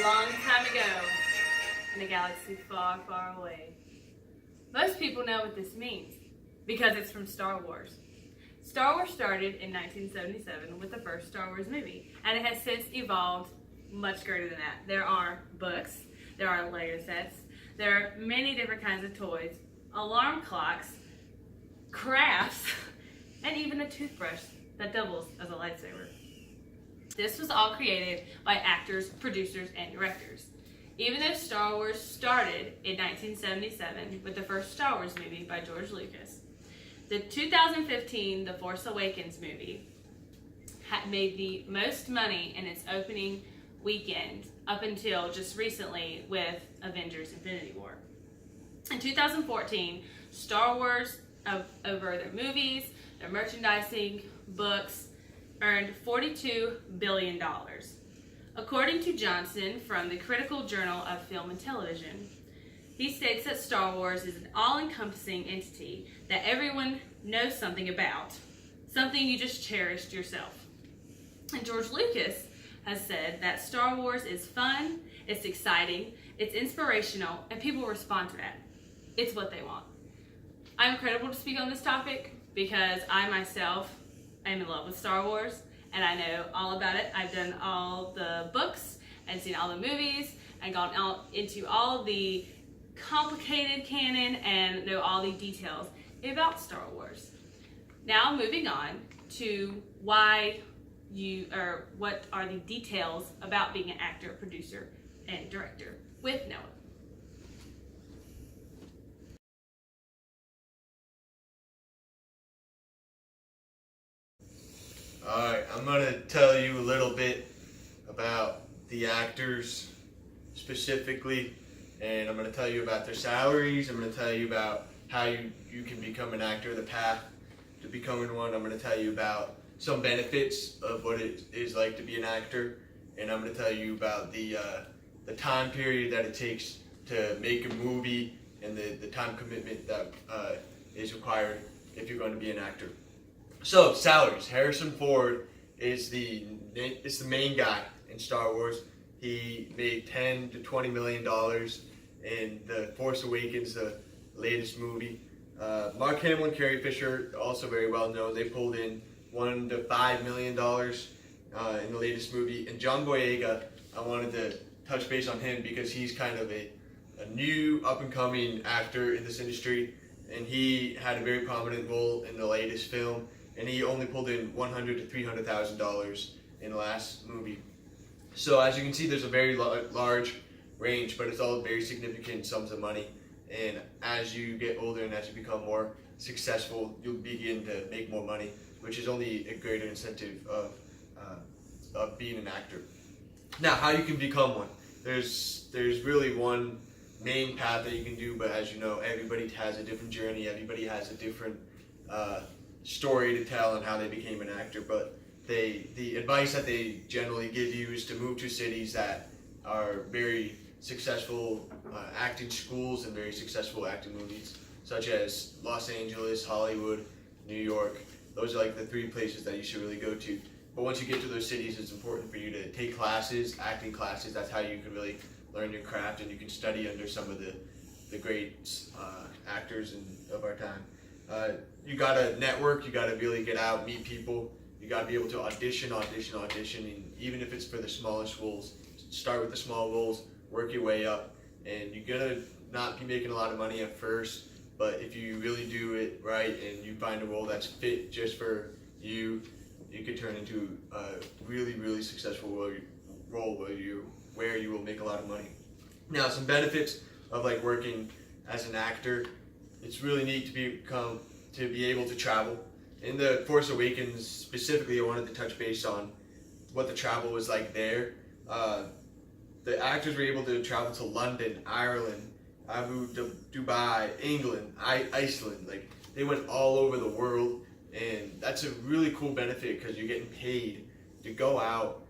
long time ago, in a galaxy far, far away. Most people know what this means, because it's from Star Wars. Star Wars started in 1977 with the first Star Wars movie, and it has since evolved much greater than that. There are books, there are Lego sets, there are many different kinds of toys, alarm clocks, crafts, and even a toothbrush that doubles as a lightsaber. This was all created by actors, producers, and directors. Even though Star Wars started in 1977 with the first Star Wars movie by George Lucas, the 2015 The Force Awakens movie made the most money in its opening weekend up until just recently with Avengers Infinity War. In 2014, Star Wars, over their movies, their merchandising, books, earned $42 billion. According to Johnson from the Critical Journal of Film and Television, he states that Star Wars is an all-encompassing entity that everyone knows something about, something you just cherished yourself. And George Lucas has said that Star Wars is fun, it's exciting, it's inspirational, and people respond to that. It's what they want. I'm incredible to speak on this topic because I myself am in love with Star Wars and I know all about it. I've done all the books and seen all the movies and gone out into all the complicated canon and know all the details about Star Wars. Now moving on to what are the details about being an actor, producer, and director with Noah. Alright, I'm going to tell you a little bit about the actors specifically, and I'm going to tell you about their salaries. I'm going to tell you about how you can become an actor, the path to becoming one. I'm going to tell you about some benefits of what it is like to be an actor, and I'm going to tell you about the time period that it takes to make a movie and the time commitment that is required if you're going to be an actor. So, salaries. Harrison Ford is the main guy in Star Wars. He made $10 to $20 million in The Force Awakens, the latest movie. Mark Hamill and Carrie Fisher, also very well known. They pulled in $1 to $5 million in the latest movie. And John Boyega, I wanted to touch base on him because he's kind of a new up-and-coming actor in this industry, and he had a very prominent role in the latest film. And he only pulled in $100,000 to $300,000 in the last movie. So as you can see, there's a very large range, but it's all very significant sums of money. And as you get older and as you become more successful, you'll begin to make more money, which is only a greater incentive of being an actor. Now, how you can become one? There's really one main path that you can do, but as you know, everybody has a different journey. Everybody has a different story to tell on how they became an actor, but the advice that they generally give you is to move to cities that are very successful acting schools and very successful acting movies, such as Los Angeles, Hollywood, New York. Those are like the three places that you should really go to. But once you get to those cities, it's important for you to take classes, acting classes. That's how you can really learn your craft, and you can study under some of the great actors of our time. You gotta network, you gotta really get out, meet people, you gotta be able to audition, and even if it's for the smallest roles, start with the small roles, work your way up, and you're gonna not be making a lot of money at first, but if you really do it right and you find a role that's fit just for you, you could turn into a really, really successful role where you will make a lot of money. Now, some benefits of like working as an actor. It's really neat to be able to travel. In The Force Awakens specifically, I wanted to touch base on what the travel was like there. The actors were able to travel to London, Ireland, Abu Dubai, England, Iceland. Like, they went all over the world, and that's a really cool benefit because you're getting paid to go out,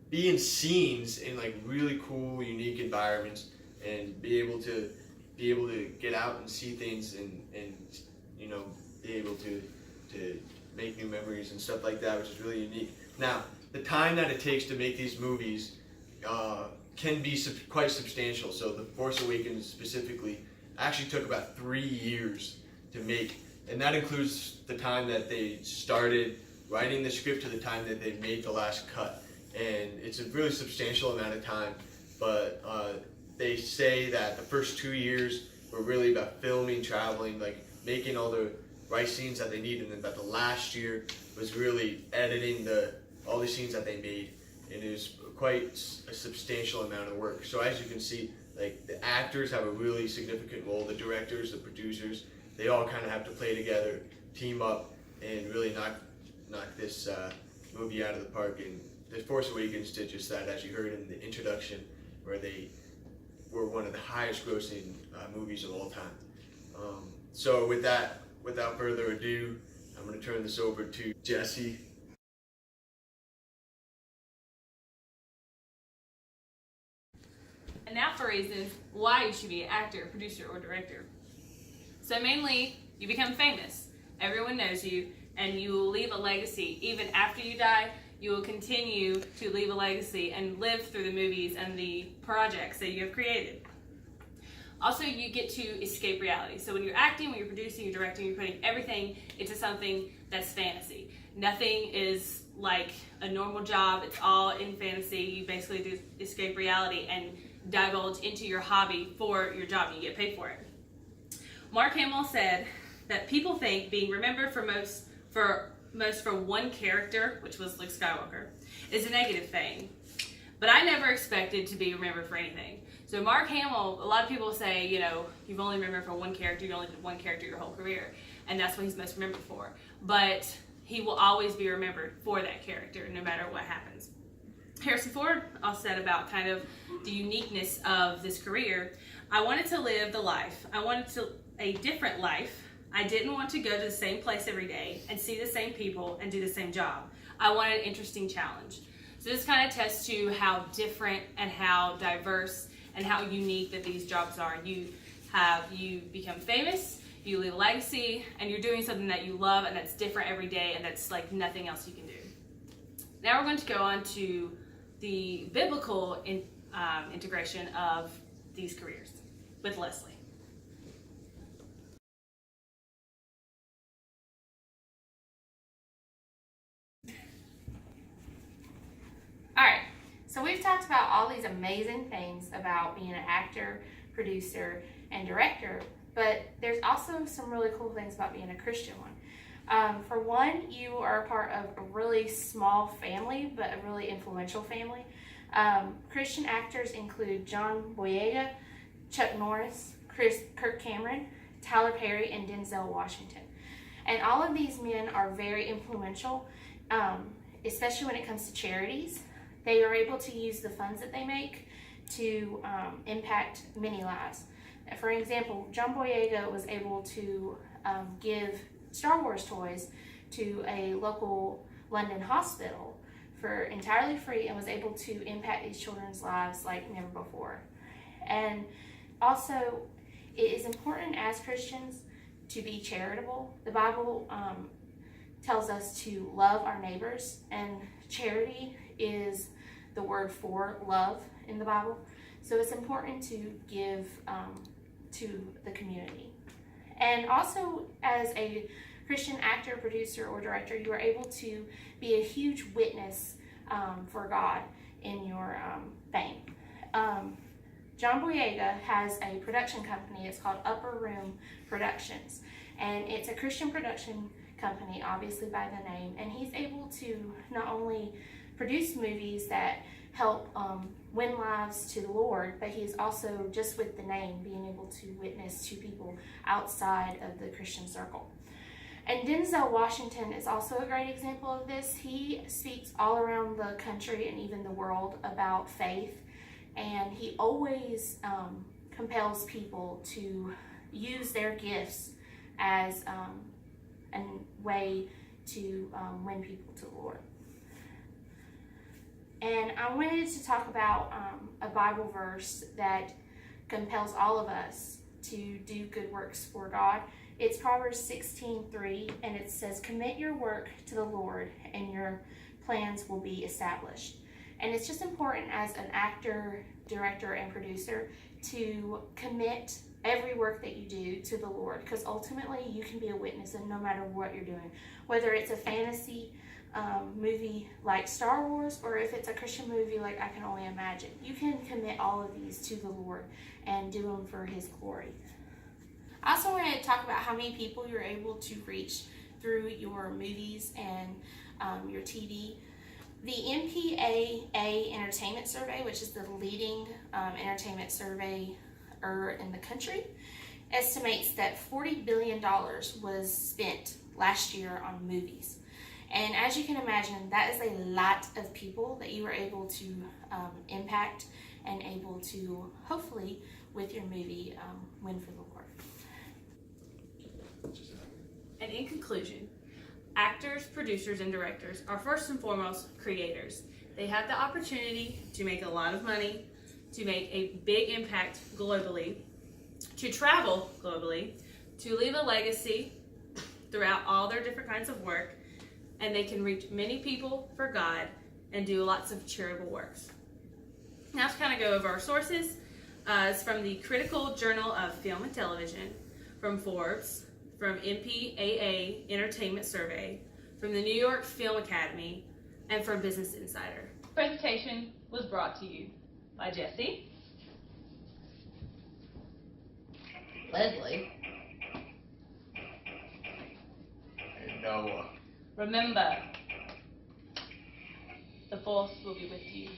be in scenes in like really cool, unique environments, and be able to get out and see things and you know, be able to make new memories and stuff like that, which is really unique. Now, the time that it takes to make these movies can be quite substantial. So The Force Awakens specifically actually took about 3 years to make, and that includes the time that they started writing the script to the time that they made the last cut. And it's a really substantial amount of time, but they say that the first 2 years were really about filming, traveling, like making all the right scenes that they need, and then that the last year was really editing all the scenes that they made, and it was quite a substantial amount of work. So as you can see, like the actors have a really significant role, the directors, the producers, they all kind of have to play together, team up, and really knock this movie out of the park. And The Force Awakens did just that, as you heard in the introduction, where they were one of the highest grossing movies of all time. So with that, without further ado, I'm going to turn this over to Jessie. And now for reasons why you should be an actor, producer, or director. So mainly, you become famous. Everyone knows you, and you will leave a legacy. Even after you die, you will continue to leave a legacy and live through the movies and the projects that you have created. Also, you get to escape reality. So when you're acting, when you're producing, you're directing, you're putting everything into something that's fantasy. Nothing is like a normal job. It's all in fantasy. You basically do escape reality and divulge into your hobby for your job, and you get paid for it. Mark Hamill said that people think being remembered for one character, which was Luke Skywalker, is a negative thing. But I never expected to be remembered for anything. So Mark Hamill, a lot of people say, you've only remembered for one character, you only did one character your whole career, and that's what he's most remembered for. But he will always be remembered for that character, no matter what happens. Harrison Ford also said about kind of the uniqueness of this career. I wanted to live the life. I wanted a different life. I didn't want to go to the same place every day and see the same people and do the same job. I wanted an interesting challenge. So this kind of attests to how different and how diverse and how unique that these jobs are. You become famous, you leave a legacy, and you're doing something that you love and that's different every day, and that's like nothing else you can do. Now we're going to go on to the biblical integration of these careers with Leslie. Alright, so we've talked about all these amazing things about being an actor, producer, and director, but there's also some really cool things about being a Christian one. For one, you are a part of a really small family, but a really influential family. Christian actors include John Boyega, Chuck Norris, Kirk Cameron, Tyler Perry, and Denzel Washington. And all of these men are very influential, especially when it comes to charities. They are able to use the funds that they make to impact many lives. For example, John Boyega was able to give Star Wars toys to a local London hospital for entirely free, and was able to impact these children's lives like never before. And also, it is important as Christians to be charitable. The Bible tells us to love our neighbors, and charity is the word for love in the Bible. So it's important to give to the community. And also, as a Christian actor, producer, or director, you are able to be a huge witness for God in your fame. John Boyega has a production company. It's called Upper Room Productions, and it's a Christian production company, obviously by the name, and he's able to not only produce movies that help win lives to the Lord, but he's also, just with the name, being able to witness to people outside of the Christian circle. And Denzel Washington is also a great example of this. He speaks all around the country and even the world about faith, and he always compels people to use their gifts as a way to win people to the Lord. And I wanted to talk about a Bible verse that compels all of us to do good works for God. It's Proverbs 16:3, and it says, "Commit your work to the Lord, and your plans will be established." And it's just important as an actor, director, and producer to commit every work that you do to the Lord, because ultimately you can be a witness and no matter what you're doing, whether it's a fantasy movie like Star Wars or if it's a Christian movie like I Can Only Imagine, you can commit all of these to the Lord and do them for His glory. I also want to talk about how many people you're able to reach through your movies and your TV. The MPAA Entertainment Survey, which is the leading entertainment survey in the country, estimates that $40 billion was spent last year on movies. And as you can imagine, that is a lot of people that you were able to impact and able to, hopefully, with your movie, win for the Lord. And in conclusion, actors, producers, and directors are first and foremost creators. They have the opportunity to make a lot of money, to make a big impact globally, to travel globally, to leave a legacy throughout all their different kinds of work, and they can reach many people for God and do lots of charitable works. Now to kind of go over our sources, it's from the Critical Journal of Film and Television, from Forbes, from MPAA Entertainment Survey, from the New York Film Academy, and from Business Insider. The presentation was brought to you by Jessie, Leslie, And Noah. Remember, the force will be with you.